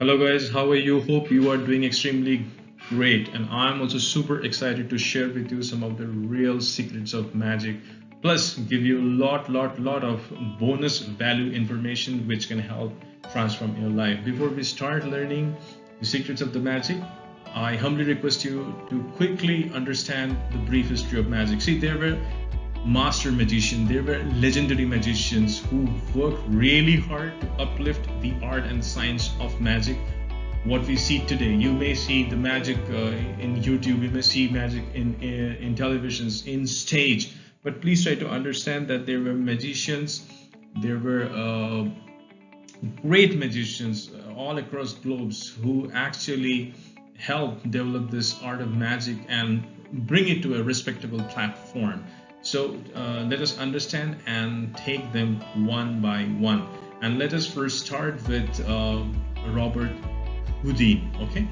Hello guys, how are you? Hope you are doing extremely great, and I'm also super excited to share with you some of the real secrets of magic, plus give you a lot of bonus value information which can help transform your life. Before we start learning the secrets of the magic, I humbly request you to quickly understand the brief history of magic. See, there were master magicians, there were legendary magicians who worked really hard to uplift the art and science of magic. What we see today, you may see the magic in YouTube, you may see magic in televisions, in stage, but please try to understand that there were magicians, there were great magicians all across globes who actually helped develop this art of magic and bring it to a respectable platform. So let us understand and take them one by one. And let us first start with Robert Houdin. Okay.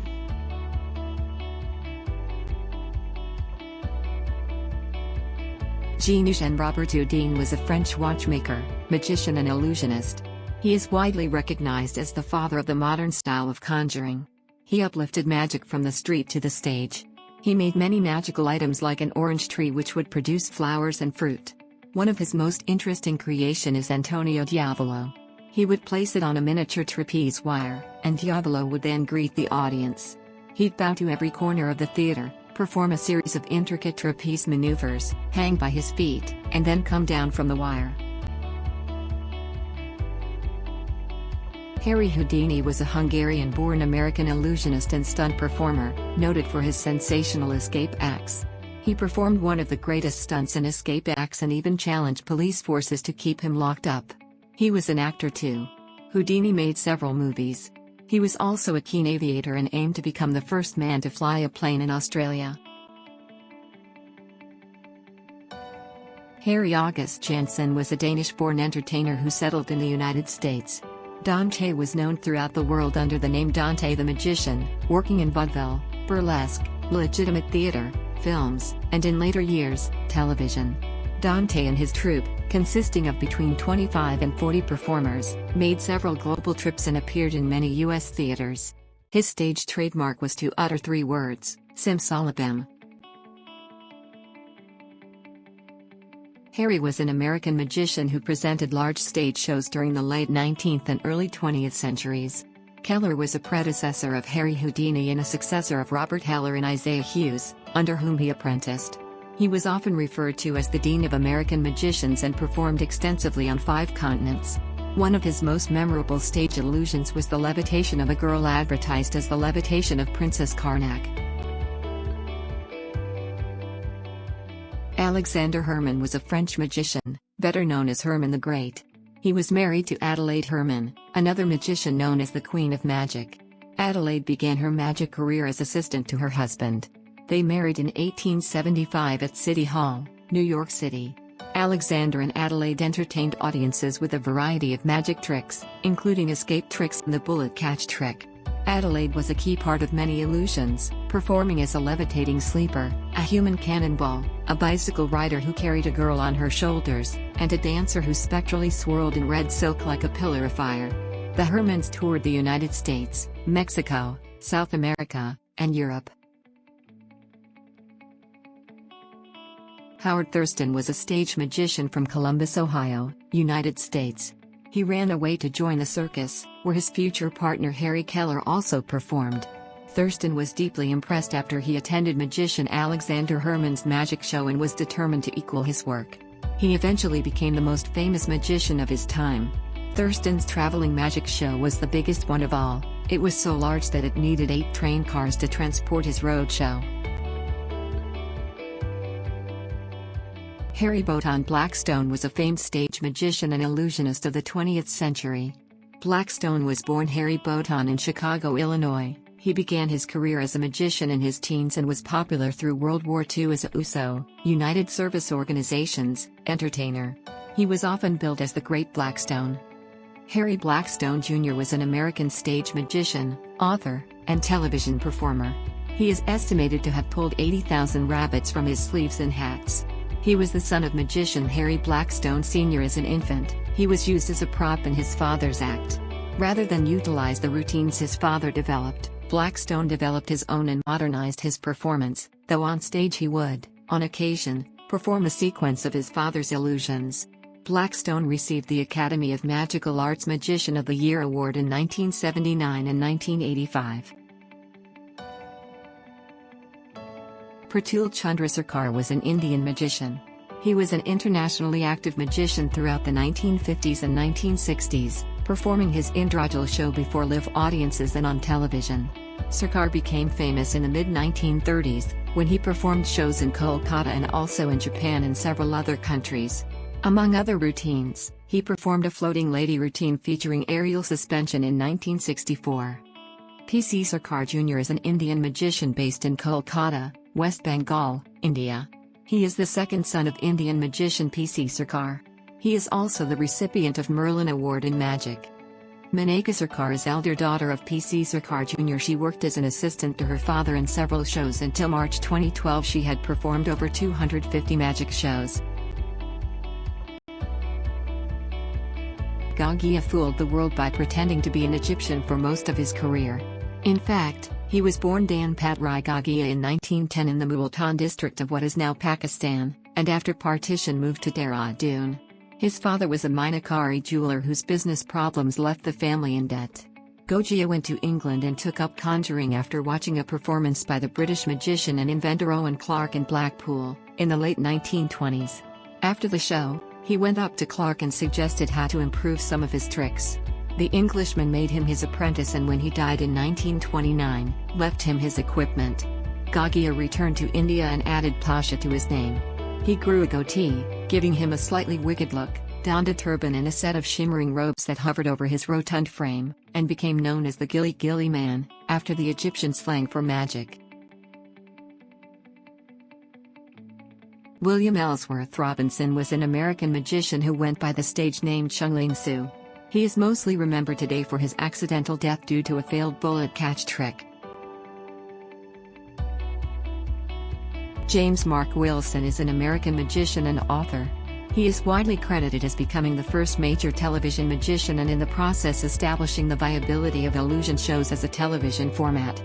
Jean-Eugène Robert Houdin was a French watchmaker, magician and illusionist. He is widely recognized as the father of the modern style of conjuring. He uplifted magic from the street to the stage. He made many magical items like an orange tree which would produce flowers and fruit. One of his most interesting creation is Antonio Diavolo. He would place it on a miniature trapeze wire, and Diavolo would then greet the audience. He'd bow to every corner of the theater, perform a series of intricate trapeze maneuvers, hang by his feet, and then come down from the wire. Harry Houdini was a Hungarian-born American illusionist and stunt performer, noted for his sensational escape acts. He performed one of the greatest stunts and escape acts and even challenged police forces to keep him locked up. He was an actor too. Houdini made several movies. He was also a keen aviator and aimed to become the first man to fly a plane in Australia. Harry August Jansen was a Danish-born entertainer who settled in the United States. Dante was known throughout the world under the name Dante the Magician, working in vaudeville, burlesque, legitimate theater, films, and in later years, television. Dante and his troupe, consisting of between 25 and 40 performers, made several global trips and appeared in many U.S. theaters. His stage trademark was to utter three words, Simsalabim. Harry was an American magician who presented large stage shows during the late 19th and early 20th centuries. Keller was a predecessor of Harry Houdini and a successor of Robert Heller and Isaiah Hughes, under whom he apprenticed. He was often referred to as the Dean of American Magicians and performed extensively on 5 continents. One of his most memorable stage illusions was the levitation of a girl advertised as the levitation of Princess Karnak. Alexander Herman was a French magician, better known as Herman the Great. He was married to Adelaide Herman, another magician known as the Queen of Magic. Adelaide began her magic career as assistant to her husband. They married in 1875 at City Hall, New York City. Alexander and Adelaide entertained audiences with a variety of magic tricks, including escape tricks and the bullet catch trick. Adelaide was a key part of many illusions, performing as a levitating sleeper, a human cannonball, a bicycle rider who carried a girl on her shoulders, and a dancer who spectrally swirled in red silk like a pillar of fire. The Hermans toured the United States, Mexico, South America, and Europe. Howard Thurston was a stage magician from Columbus, Ohio, United States. He ran away to join the circus, where his future partner Harry Keller also performed. Thurston was deeply impressed after he attended magician Alexander Herman's magic show and was determined to equal his work. He eventually became the most famous magician of his time. Thurston's traveling magic show was the biggest one of all. It was so large that it needed 8 train cars to transport his road show. Harry Botan Blackstone was a famed stage magician and illusionist of the 20th century. Blackstone was born Harry Botan in Chicago, Illinois. He began his career as a magician in his teens and was popular through World War II as a USO, United Service Organizations, entertainer. He was often billed as the Great Blackstone. Harry Blackstone Jr. was an American stage magician, author, and television performer. He is estimated to have pulled 80,000 rabbits from his sleeves and hats. He was the son of magician Harry Blackstone Sr. As an infant, he was used as a prop in his father's act. Rather than utilize the routines his father developed, Blackstone developed his own and modernized his performance, though on stage he would, on occasion, perform a sequence of his father's illusions. Blackstone received the Academy of Magical Arts Magician of the Year award in 1979 and 1985. Pratul Chandra Sarkar was an Indian magician. He was an internationally active magician throughout the 1950s and 1960s, performing his Indrajal show before live audiences and on television. Sarkar became famous in the mid-1930s, when he performed shows in Kolkata and also in Japan and several other countries. Among other routines, he performed a floating lady routine featuring aerial suspension in 1964. P.C. Sarkar Jr. is an Indian magician based in Kolkata, West Bengal, India. He is the second son of Indian magician P.C. Sarkar. He is also the recipient of Merlin Award in Magic. Maneka Sarkar is elder daughter of P.C. Sarkar Jr. She worked as an assistant to her father in several shows until March 2012 she had performed over 250 magic shows. Gagia fooled the world by pretending to be an Egyptian for most of his career. In fact, he was born Dhanpat Rai Gagia in 1910 in the Multan district of what is now Pakistan, and after partition moved to Dehradun. His father was a Minakari jeweler whose business problems left the family in debt. Gagia went to England and took up conjuring after watching a performance by the British magician and inventor Owen Clarke in Blackpool, in the late 1920s. After the show, he went up to Clarke and suggested how to improve some of his tricks. The Englishman made him his apprentice and when he died in 1929, left him his equipment. Gagia returned to India and added Pasha to his name. He grew a goatee, giving him a slightly wicked look, donned a turban and a set of shimmering robes that hovered over his rotund frame, and became known as the Gilly Gilly Man, after the Egyptian slang for magic. William Ellsworth Robinson was an American magician who went by the stage name Chung Ling Soo. He is mostly remembered today for his accidental death due to a failed bullet catch trick. James Mark Wilson is an American magician and author. He is widely credited as becoming the first major television magician and in the process establishing the viability of illusion shows as a television format.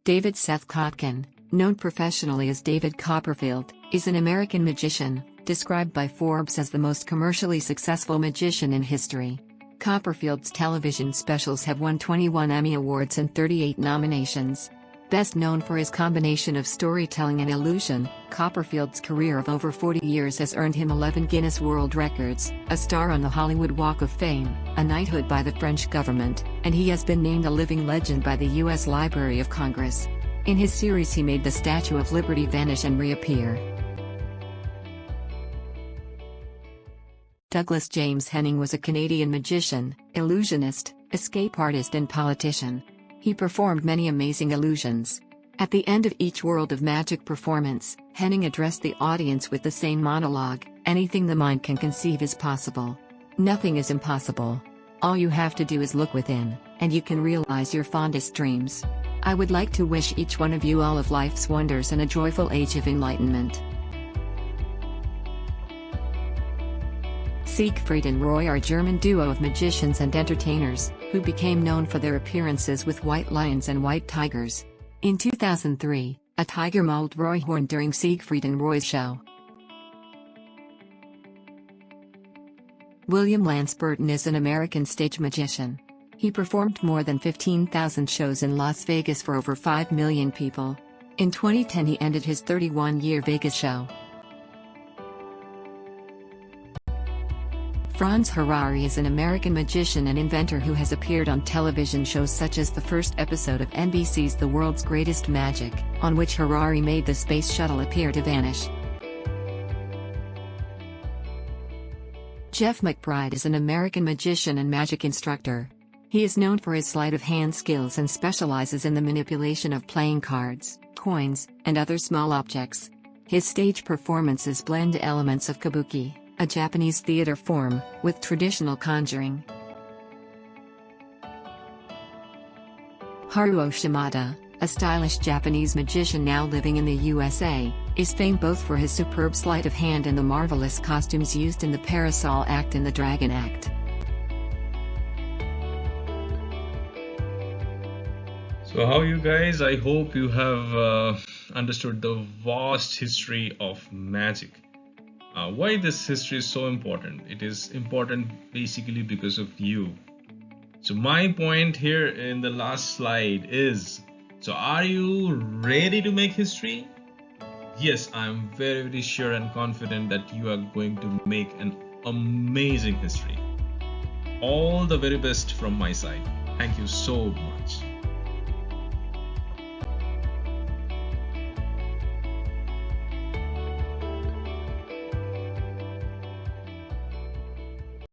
David Seth Kotkin, known professionally as David Copperfield, is an American magician, described by Forbes as the most commercially successful magician in history. Copperfield's television specials have won 21 Emmy Awards and 38 nominations. Best known for his combination of storytelling and illusion, Copperfield's career of over 40 years has earned him 11 Guinness World Records, a star on the Hollywood Walk of Fame, a knighthood by the French government, and he has been named a living legend by the U.S. Library of Congress. In his series he made the Statue of Liberty vanish and reappear. Douglas James Henning was a Canadian magician, illusionist, escape artist and politician. He performed many amazing illusions. At the end of each World of Magic performance, Henning addressed the audience with the same monologue: anything the mind can conceive is possible. Nothing is impossible. All you have to do is look within, and you can realize your fondest dreams. I would like to wish each one of you all of life's wonders and a joyful age of enlightenment. Siegfried and Roy are a German duo of magicians and entertainers, who became known for their appearances with white lions and white tigers. In 2003, a tiger mauled Roy Horn during Siegfried and Roy's show. William Lance Burton is an American stage magician. He performed more than 15,000 shows in Las Vegas for over 5 million people. In 2010 he ended his 31-year Vegas show. Franz Harari is an American magician and inventor who has appeared on television shows such as the first episode of NBC's The World's Greatest Magic, on which Harari made the space shuttle appear to vanish. Jeff McBride is an American magician and magic instructor. He is known for his sleight of hand skills and specializes in the manipulation of playing cards, coins, and other small objects. His stage performances blend elements of kabuki, a Japanese theater form, with traditional conjuring. Haruo Shimada, a stylish Japanese magician now living in the USA, is famed both for his superb sleight of hand and the marvelous costumes used in the Parasol Act and the Dragon Act. So how you guys? I hope you have understood the vast history of magic. Why this history is so important? It is important basically because of you. So my point here in the last slide is, so are you ready to make history? Yes, I'm very sure and confident that you are going to make an amazing history. All the very best from my side. Thank you so much.